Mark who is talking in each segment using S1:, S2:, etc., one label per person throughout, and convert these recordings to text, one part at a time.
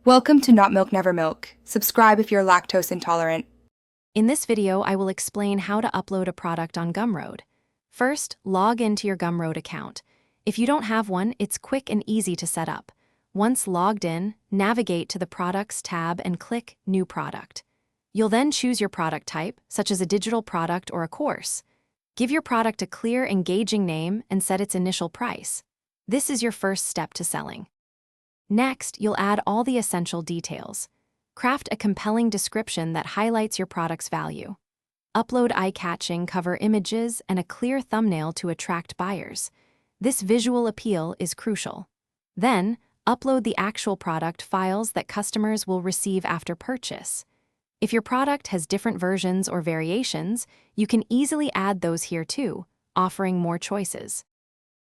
S1: Welcome to Not Milk Never Milk. Subscribe if you're lactose intolerant.
S2: In this video, I will explain how to upload a product on Gumroad. First, log into your Gumroad account. If you don't have one, it's quick and easy to set up. Once logged in, navigate to the Products tab and click New Product. You'll then choose your product type, such as a digital product or a course. Give your product a clear, engaging name and set its initial price. This is your first step to selling. Next, you'll add all the essential details. Craft a compelling description that highlights your product's value. Upload eye-catching cover images and a clear thumbnail to attract buyers. This visual appeal is crucial. Then, upload the actual product files that customers will receive after purchase. If your product has different versions or variations, you can easily add those here too, offering more choices.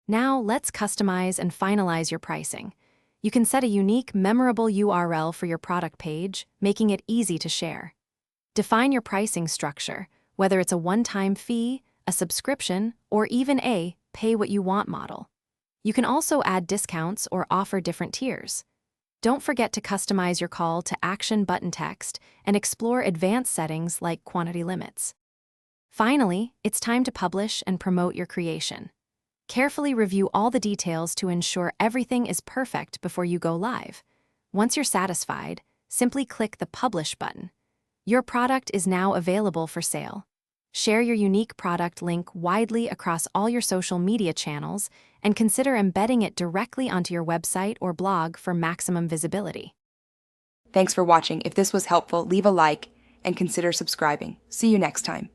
S2: Now, let's customize and finalize your pricing. You can set a unique, memorable URL for your product page, making it easy to share. Define your pricing structure, whether it's a one-time fee, a subscription, or even a pay-what-you-want model. You can also add discounts or offer different tiers. Don't forget to customize your call to action button text and explore advanced settings like quantity limits. Finally, it's time to publish and promote your creation. Carefully review all the details to ensure everything is perfect before you go live. Once you're satisfied, simply click the Publish button. Your product is now available for sale. Share your unique product link widely across all your social media channels and consider embedding it directly onto your website or blog for maximum visibility.
S1: Thanks for watching. If this was helpful, leave a like and consider subscribing. See you next time.